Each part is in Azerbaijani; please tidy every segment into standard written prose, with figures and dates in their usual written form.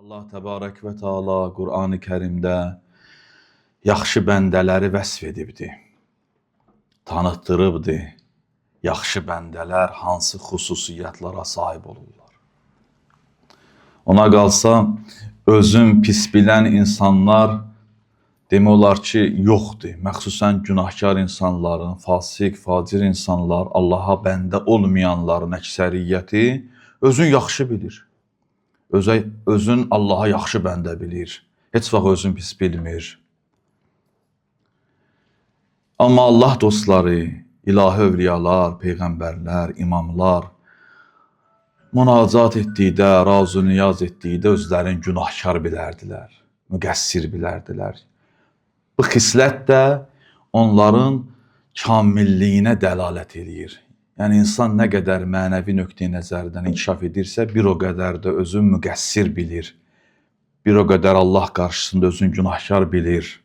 Allah təbarək və Teala Qur'an-ı Kərimdə yaxşı bəndələri vəsf edibdi, tanıtdırıbdı. Yaxşı bəndələr hansı xüsusiyyətlərə sahib olurlar. Ona qalsa, özün pis bilən insanlar demək olar ki, yoxdur. Məxsusən günahkar insanların, fasik, facir insanlar, Allaha bəndə olmayanların əksəriyyəti özün yaxşı bilir. Özün Allaha yaxşı bəndə bilir. Heç vaxt özün pis bilmir. Amma Allah dostları, ilahi övliyalar, peyğəmbərlər, imamlar münacat etdikdə, razı niyaz etdikdə özlərin günahkar bilərdilər, müqəssir bilərdilər. Bu xislət də onların kamilliyinə dəlalət edir. Yəni, insan nə qədər mənəvi nöqteyi nəzərdən inkişaf edirsə, bir o qədər də özün müqəssir bilir. Bir o qədər Allah qarşısında özün günahkar bilir.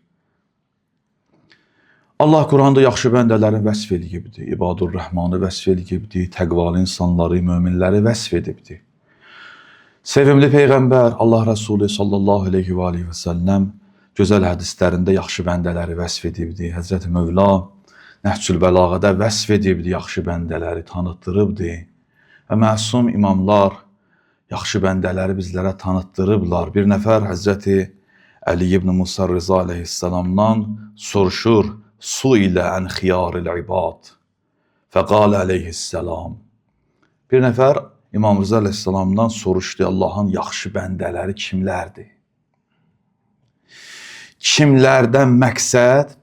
Allah Quranda yaxşı bəndələrin vəsf edibdi, İbadur Rəhmanı vəsf edibdi, təqvalı insanları, möminləri vəsf edibdi. Sevimli Peyğəmbər Allah Rəsulü sallallahu aleyhi və aleyhi və səlləm gözəl hədislərində yaxşı bəndələri vəsf edibdi. Həzrəti Mövla Nəhcül Bəlağədə vəsf edibdi, yaxşı bəndələri tanıtdırıbdı. Və məsum imamlar yaxşı bəndələri bizlərə tanıtdırıblar. Bir nəfər Həzrəti Əli ibn Musa Rıza aleyhisselamdan soruşur, su ilə ən xiyaril ibad. Fəqalə aleyhisselam. Bir nəfər İmam Rıza aleyhisselamdan soruşdu, Allahın yaxşı bəndələri kimlərdir? Kimlərdən məqsəd,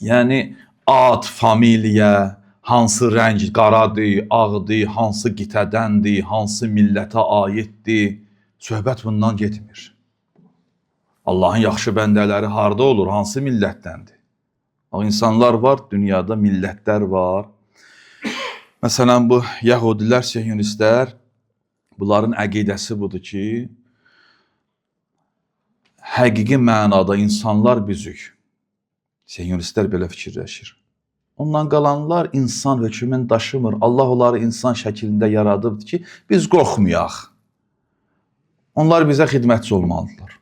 yəni ad, familiyə, hansı rəng, qaradır, ağdır, hansı qitədəndir, hansı millətə aiddir, söhbət bundan getmir. Allahın yaxşı bəndələri harda olur, hansı millətdəndir? İnsanlar var, dünyada millətlər var. Məsələn, bu Yəhudilər, Siyonistlər, bunların əqidəsi budur ki, həqiqi mənada insanlar büzük. Siyonistlər belə fikirləşir. Ondan qalanlar insan hökmünü daşımır. Allah onları insan şəklində yaradıbdır ki, biz qorxmayaq. Onlar bizə xidmətçi olmalıdırlar.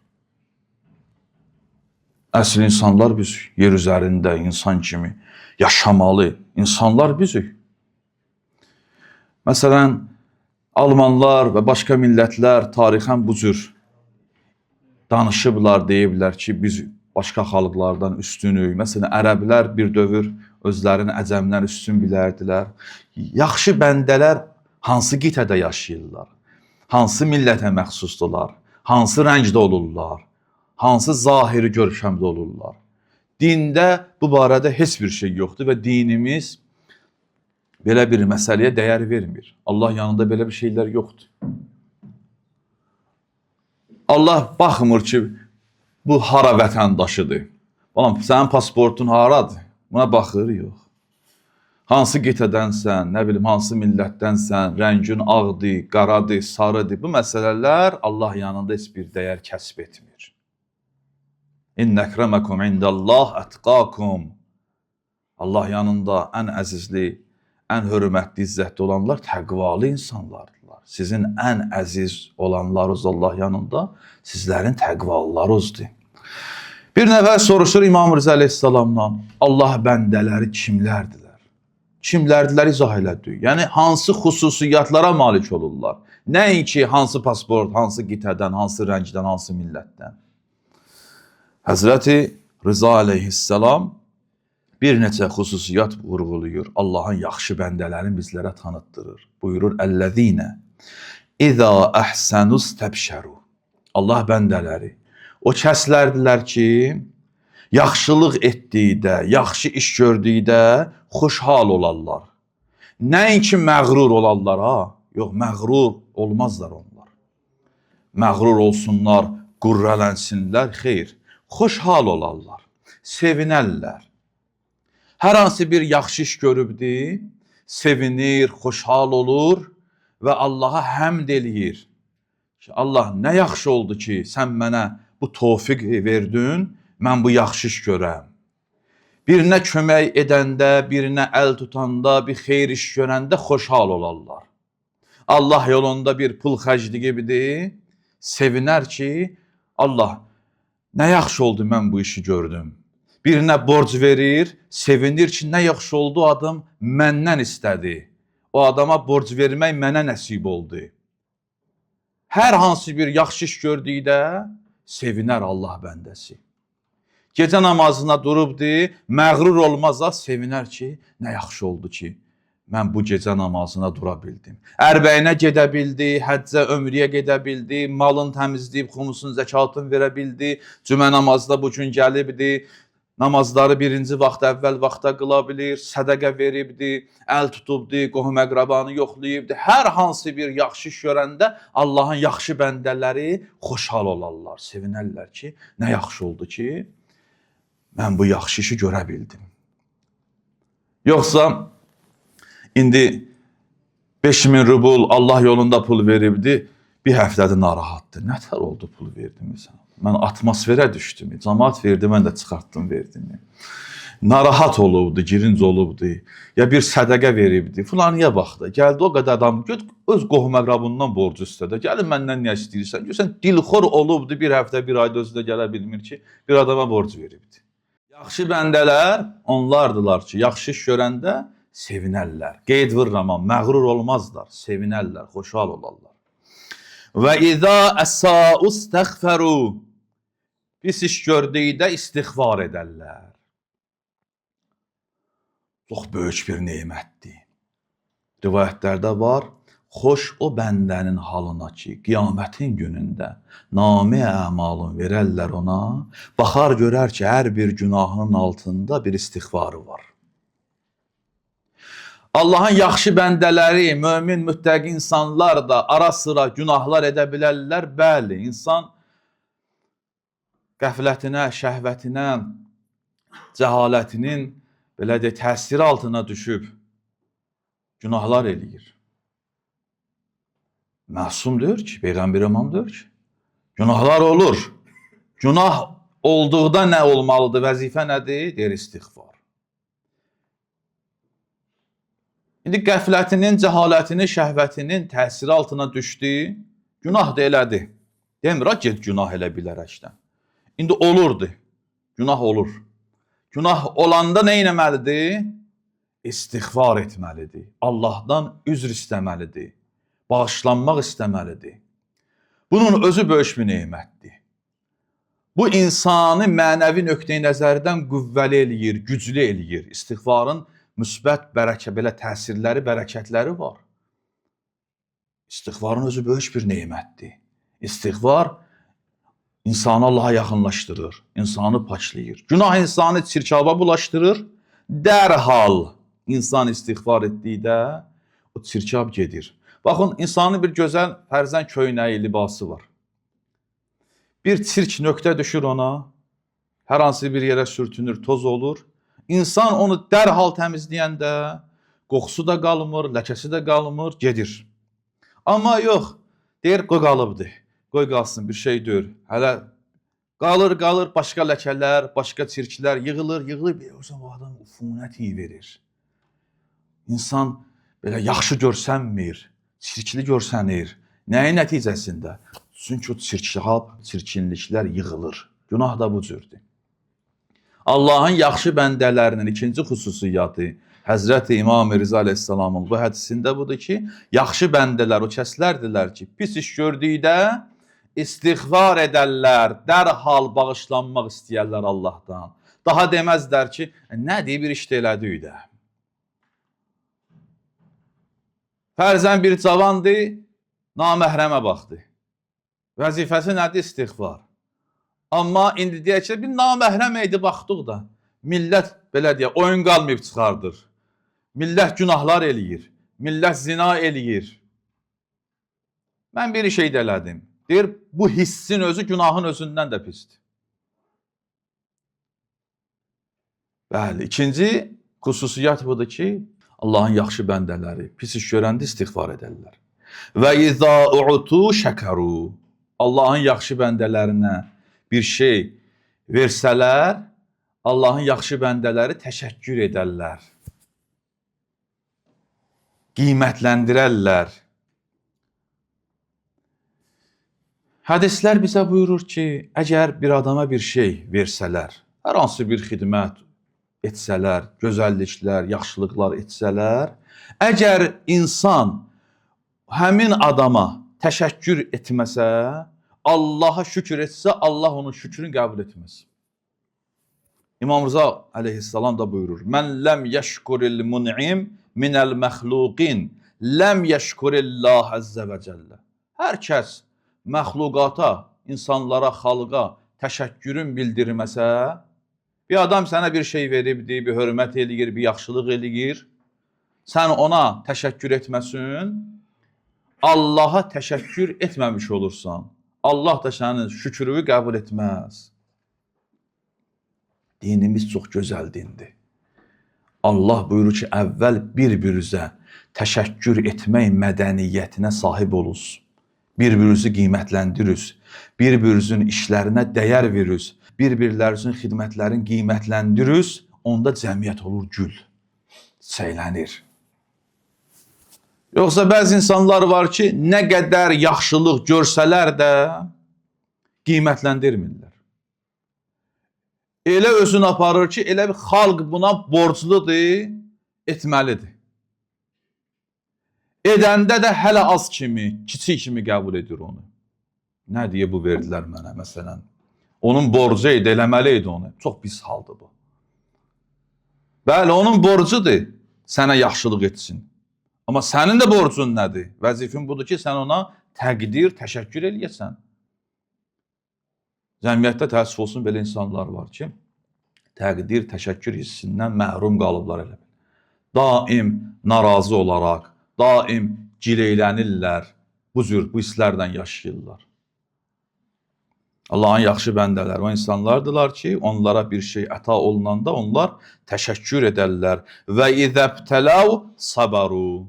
Əsl insanlar büzük. Yer üzərində insan kimi yaşamalı insanlar büzük. Məsələn, Almanlar və başqa millətlər tarixən bu cür danışıblar, deyiblər ki, biz başqa xalqlardan üstünük. Məsələn, ərəblər bir dövr özlərini əcəmdən üstün bilərdilər. Yaxşı bəndələr hansı qitədə yaşayırlar? Hansı millətə məxsusdurlar? Hansı rəngdə olurlar? Hansı zahiri görkəmdə olurlar? Dində bu barədə heç bir şey yoxdur və dinimiz belə bir məsələyə dəyər vermir. Allah yanında belə bir şeylər yoxdur. Allah baxmır ki, bu hara vətəndaşıdır. Balam, sənin pasportun haradır? Buna baxır, yox. Hansı qitədənsən, nə bilim, hansı millətdənsən, rəngin ağdır, qaradır, sarıdır. Bu məsələlər Allah yanında heç bir dəyər kəsb etmir. İnnə əkrəməkum indəllah ətqakum. Allah yanında ən əzizli, ən hörmətli, izzətli olanlar təqvalı insanlardırlar. Sizin ən əziz olanlarınız Allah yanında sizlərin təqvalılarınızdır. Bir nəfər soruşur İmam Rıza aleyhisselamdan, Allah bəndələri kimlərdirlər? Kimlərdirlər izah elədi. Yəni, hansı xüsusiyyətlərə malik olurlar? Nəinki hansı pasport, hansı qitədən, hansı rəngdən, hansı millətdən? Həzrəti Rıza aleyhisselam bir neçə xüsusiyyət vurğuluyur. Allahın yaxşı bəndələrini bizlərə tanıtdırır. Buyurur, Əl-ləzīnə İzə əhsənus təbşəru. Allah bəndələri o kəslərdilər ki, yaxşılıq etdikdə, yaxşı iş gördükdə xoşhal olarlar. Nəinki məğrur olarlar, ha? Yox, məğrur olmazlar onlar. Məğrur olsunlar, qürrələnsinlər, xeyr. Xoşhal olarlar, sevinərlər. Hər hansı bir yaxşı iş görübdür, sevinir, xoşhal olur və Allaha həmd eləyir. Allah, nə yaxşı oldu ki, sən mənə bu tövfiq verdin, mən bu yaxşı iş görəm. Birinə kömək edəndə, birinə əl tutanda, bir xeyir iş görəndə xoşhal olarlar. Allah yolunda bir pul xərcliyibdir, Sevinər ki, Allah, nə yaxşı oldu mən bu işi gördüm. Birinə borc verir, sevinir ki, nə yaxşı oldu adam məndən istədi. O adama borc vermək mənə nəsib oldu. Hər hansı bir yaxşı iş gördükdə sevinər Allah bəndəsi. Gecə namazına durubdu, məğrur olmaz, sevinər ki, nə yaxşı oldu ki, mən bu gecə namazına dura bildim. Ərbəyinə gedə bildi, həccə, ömrüyə gedə bildi, malın təmizləyib, xumusunu, zəkatını verə bildi, cümə namazda bu gün gəlibdi, namazları birinci vaxt, əvvəl vaxta qıla bilir, sədəqə veribdi, əl tutubdi, qohum əqrabanı yoxlayıbdi. Hər hansı bir yaxşı iş görəndə Allahın yaxşı bəndələri xoşhal olarlar, sevinərlər ki, nə yaxşı oldu ki, mən bu yaxşı işi görə bildim. Yoxsa indi 5000 rubl Allah yolunda pul veribdi, bir həftədə narahatdır. Nətər oldu pul verdim sən? Mən atmosferə düşdüm, cəmaat verdi, mən də çıxartdım verdim. Narahat olubdu, girinc olubdu. Ya bir sədəqə veribdi, filanıya baxdı. Gəldi o qədər adam, öz qohum əqrabından borcu istədi. Gəlin məndən nə istəyirsən? Görsən dilxor olubdu, bir həftə, bir ayda özü də gələ bilmir ki, bir adama borc veribdi. Yaxşı bəndələr onlardılar ki, yaxşı iş görəndə sevinərlər. Qeyd vururam, məğrur olmazlar, sevinərlər, xoşhal olarlar. Və izə əsəu istəğfəru, pis iş gördükdə istiğfar edərlər. Çox böyük bir nemətdir. Rivayətlərdə var, xoş o bəndənin halına ki, qiyamətin günündə namə əmalın verərlər ona, baxar görər ki, hər bir günahının altında bir istiğfarı var. Allahın yaxşı bəndələri, mömin, müttəqi insanlar da ara sıra günahlar edə bilərlər. Bəli, insan qəflətinə, şəhvətinə, cəhalətinin belə de təsiri altına düşüb günahlar eləyir. Məsum deyir ki, Peyğəmbər İmam deyir ki, günahlar olur. Günah olduqda nə olmalıdır, vəzifə nədir? Deyir, istiğfar. İndi qəflətinin, cəhalətinin, şəhvətinin təsiri altına düşdü, günah da elədi. Demir, get günah elə bilərəkdən. İndi olurdu, günah olur. Günah olanda nə etməlidir? İstiğfar etməlidir. Allahdan üzr istəməlidir. Bağışlanmaq istəməlidir. Bunun özü böyük bir nemətdir. Bu insanı mənəvi nöqteyi nəzərdən qüvvəli eləyir, güclü eləyir. İstiğfarın müsbət belə təsirləri, bərəkətləri var. İstiğfarın özü böyük bir nemətdir. İstiğfar insanı Allaha yaxınlaşdırır, insanı paçlayır. Günah insanı çirkaba bulaşdırır. Dərhal insan istiğfar etdikdə o çirkab gedir. Baxın, insanın bir gözəl fərzən köynəyi, libası var. Bir çirk nöqtə düşür ona, hər hansı bir yerə sürtünür, toz olur. İnsan onu dərhal təmizləyəndə qoxusu da qalmır, ləkəsi də qalmır, gedir. Amma yox, deyir, qoy qalıbdır, qoy qalsın, bir şey deyir. Hələ qalır, başqa ləkələr, başqa çirklər yığılır, o adam ufunət iyi verir. İnsan belə yaxşı görsənmir, çirkli görsənir. Nəyin nəticəsində? Çünki o çirkinliklər yığılır. Günah da bu cürdür. Allahın yaxşı bəndələrinin ikinci xüsusiyyatı Həzrəti İmam Rıza Aleyhisselamın bu hədisində budur ki, yaxşı bəndələr o kəslərdirlər ki, pis iş gördükdə istiğfar edərlər, dərhal bağışlanmaq istəyərlər Allahdan. Daha deməzlər ki, nə deyib bir işdə elədik də. Fərzən bir cavandır, naməhrəmə baxdı. Vəzifəsi nədir? İstiğfar. Amma indi deyək ki, bir naməhrəm idi baxdıq da, millət belə deyək, oyun qalmayıb çıxardır. Millət günahlar eləyir, millət zina eləyir. Mən bir şey də elədim. Deyir, bu hissin özü günahın özündən də pisdir. Bəli, ikinci xüsusiyyət budur ki, Allahın yaxşı bəndələri pis iş görəndə istiğfar edərlər. Və izə u'tu şəkəru, Allahın yaxşı bəndələrinə bir şey versələr, Allahın yaxşı bəndələri təşəkkür edərlər, qiymətləndirərlər. Hədislər bizə buyurur ki, əgər bir adama bir şey versələr, hər hansı bir xidmət etsələr, gözəlliklər, yaxşılıqlar etsələr, əgər insan həmin adama təşəkkür etməsə, Allaha şükür etsə, Allah onun şükrünü qəbul etməz. İmam Rıza aleyhissalam da buyurur, mən ləm yəşkuril mun'im minəl məxluqin, ləm yəşkurillah əzzə və cəllə. Hər kəs məxluqata, insanlara, xalqa təşəkkürün bildirməsə, bir adam sənə bir şey veribdir, bir hörmət eləyir, bir yaxşılıq eləyir, sən ona təşəkkür etməsin, Allaha təşəkkür etməmiş olursan. Allah da sənin şükrünü qəbul etməz. Dinimiz çox gözəl dindir. Allah buyurur ki, əvvəl bir-birinizə təşəkkür etmək mədəniyyətinə sahib olunuz. Bir-birinizi qiymətləndiriz. Bir-birinizin işlərinə dəyər veriz. Bir-birlərinizin xidmətlərini qiymətləndiriz. Onda cəmiyyət olur gül, çiçəklənir. Yoxsa bəzi insanlar var ki, nə qədər yaxşılıq görsələr də qiymətləndirmirlər. Elə özünü aparır ki, elə bir xalq buna borcludur, etməlidir. Edəndə də hələ az kimi, kiçik kimi qəbul edir onu. Nə deyə bu verdilər mənə, məsələn. Onun borcu idi, eləməli idi onu. Çox pis haldır bu. Bəli, onun borcudur sənə yaxşılıq etsin. Amma sənin də borcun nədir? Vəzifin budur ki, sən ona təqdir, təşəkkür eləyəsən. Cəmiyyətdə təəssüf olsun belə insanlar var ki, təqdir, təşəkkür hissindən məhrum qalıblar elə. Daim narazı olaraq, daim gileylənirlər, bu hisslərdən yaşayırlar. Allahın yaxşı bəndələri o insanlardırlar ki, onlara bir şey əta olunanda onlar təşəkkür edərlər. Və izəbtələv sabaru.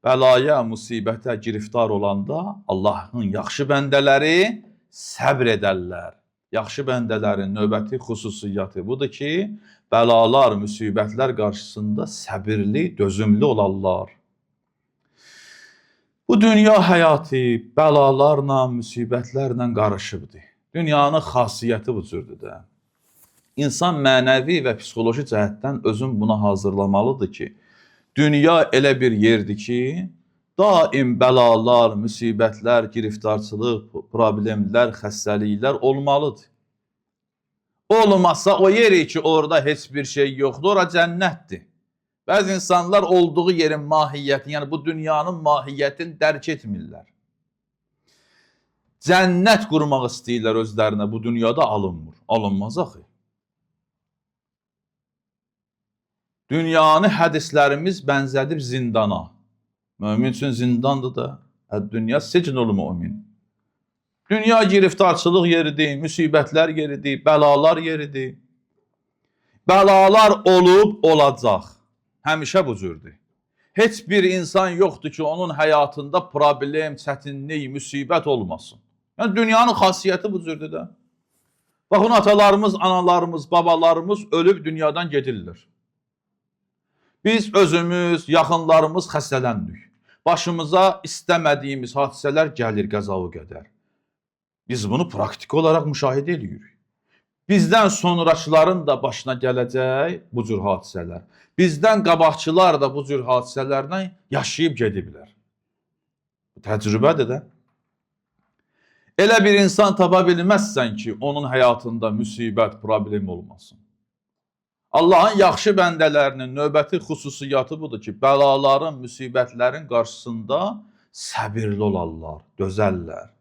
Bəlaya, musibətə giriftar olanda Allahın yaxşı bəndələri səbr edərlər. Yaxşı bəndələrin növbəti xüsusiyyəti budur ki, bəlalar, müsibətlər qarşısında səbirli, dözümlü olarlar. Bu dünya həyatı bəlalarla, müsibətlərlə qarışıbdır. Dünyanın xasiyyəti bu cürdür də. İnsan mənəvi və psixoloji cəhətdən özün buna hazırlamalıdır ki, dünya elə bir yerdir ki, daim bəlalar, müsibətlər, giriftarçılıq, problemlər, xəstəliklər olmalıdır. Olmasa o yeri ki, orada heç bir şey yoxdur, ora cənnətdir. Bəzi insanlar olduğu yerin mahiyyətini, yəni bu dünyanın mahiyyətini dərk etmirlər. Cənnət qurmaq istəyirlər özlərinə, bu dünyada alınmır. Alınmaz axı. Dünyanı hədislərimiz bənzədib zindana. Mömin üçün zindandır da. Dünya sicnul mümin. Dünya giriftarçılıq yeridir, müsibətlər yeridir, bəlalar yeridir. Bəlalar olub, olacaq. Həmişə bu cürdür. Heç bir insan yoxdur ki, onun həyatında problem, çətinlik, müsibət olmasın. Yəni, dünyanın xasiyyəti bu cürdür də. Baxın, atalarımız, analarımız, babalarımız ölüb dünyadan gedirlər. Biz özümüz, yaxınlarımız xəstələndik. Başımıza istəmədiyimiz hadisələr gəlir qəza-u qədər. Biz bunu praktik olaraq müşahidə edirik. Bizdən sonraçıların da başına gələcək bu cür hadisələr. Bizdən qabaqçılar da bu cür hadisələrlə yaşayıb gediblər. Bu təcrübədir də. Elə bir insan tapa bilməzsən ki, onun həyatında müsibət, problem olmasın. Allahın yaxşı bəndələrinin növbəti xüsusiyyəti budur ki, bəlaların, müsibətlərin qarşısında səbirli olarlar, dözərlər.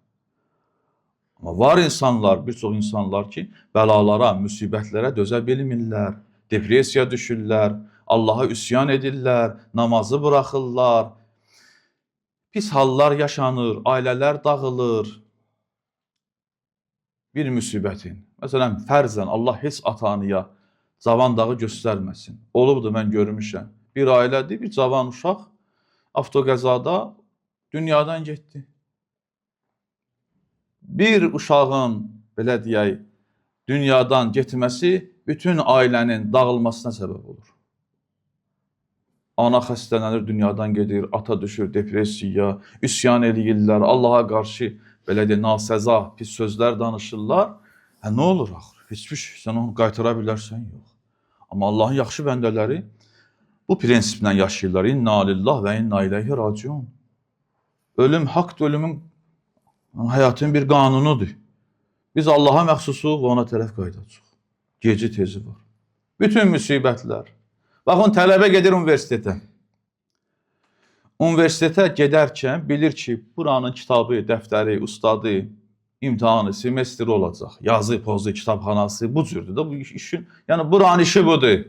Amma var insanlar, bir çox insanlar ki, bəlalara, müsibətlərə dözə bilmirlər, depresiya düşürlər, Allaha üsyan edirlər, namazı buraxırlar, pis hallar yaşanır, ailələr dağılır. Bir müsibətin, məsələn, fərzən Allah heç ata-anıya cavan dağı göstərməsin. Olubdur, mən görmüşəm. Bir ailədir, bir cavan uşaq avtoqəzada dünyadan getdi. Bir uşağın, belə deyək, dünyadan getməsi bütün ailənin dağılmasına səbəb olur. Ana xəstələnir, dünyadan gedir, ata düşür, depresiya, üsyan eləyirlər, Allaha qarşı belə deyək, nasəza, pis sözlər danışırlar. Nə olur axır? Heç bir şey, sən onu qaytara bilərsən, yox. Amma Allahın yaxşı bəndələri bu prinsiplə yaşayırlar. İnna lillah və inna ileyhi raciun. Ölüm haqdır, ölümün həyatın bir qanunudur. Biz Allaha məxsusuq və ona tərəf qayıdacaq. Gecə tezi var. Bütün müsibətlər. Baxın, tələbə gedir universitetə. Universitetə gedərkən bilir ki, buranın kitabı, dəftəri, ustadı, imtahanı, semestri olacaq. Yazı, pozu, kitabxanası bu cürdür da bu işin. Yəni buranın işi budur.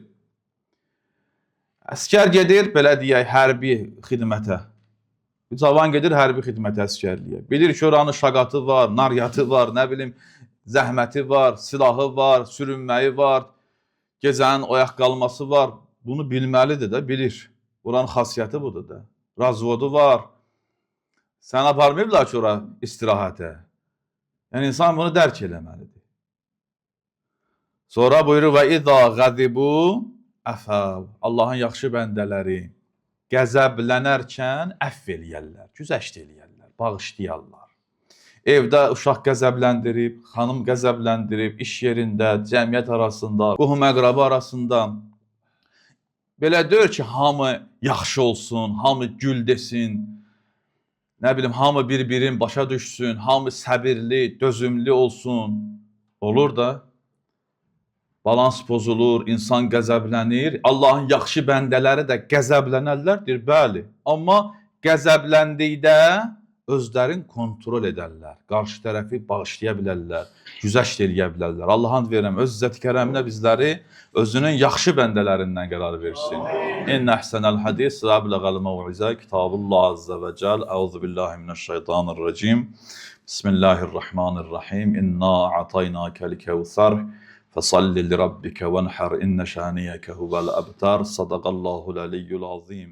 Əskər gedir, belə deyək, hərbi xidmətə. Cavan gedir hərbi xidmətə, əskərliyə. Bilir ki, oranın şaqatı var, naryatı var, nə bilim, zəhməti var, silahı var, sürünməyi var, gecənin oyaq qalması var. Bunu bilməlidir də, bilir. Oranın xasiyyəti budur da. Razvodu var. Sən aparmayıblar ki, ora istirahətə. Yəni, insan bunu dərk eləməlidir. Sonra buyurur, və iza qəzibu əfəv. Allahın yaxşı bəndələri qəzəblənərkən əfv eləyərlər, güzəşt eləyərlər, bağışlayarlar. Evdə uşaq qəzəbləndirib, xanım qəzəbləndirib, iş yerində, cəmiyyət arasında, qohum-əqrabı arasında. Belə deyir ki, hamı yaxşı olsun, hamı gül desin, nə bilim, hamı bir-birin başa düşsün, hamı səbirli, dözümlü olsun. Olur da. Balans pozulur, insan qəzəblənir. Allahın yaxşı bəndələri də qəzəblənərlər, deyir, bəli. Amma qəzəbləndikdə özlərin kontrol edərlər. Qarşı tərəfi bağışlaya bilərlər, güzəşt eləyə bilərlər. Allah'ın verəm, öz izzət kərəminə bizləri özünün yaxşı bəndələrindən qərar versin. İnnə əhsənəl hədis və əbləğəl məv'izə kitabullah azzə və cəl. Əuzu billahi minəşşeytanirracim. Bismillahirrahmanirrahim. İnna a'taynakəl kəvsər. فَصَلِّ لِرَبِّكَ وَانْحَرْ إِنَّ شَانِيَكَ هُوَ الْأَبْتَرُ. صَدَقَ اللّٰهُ الْعَلِيُّ الْعَظِيمُ.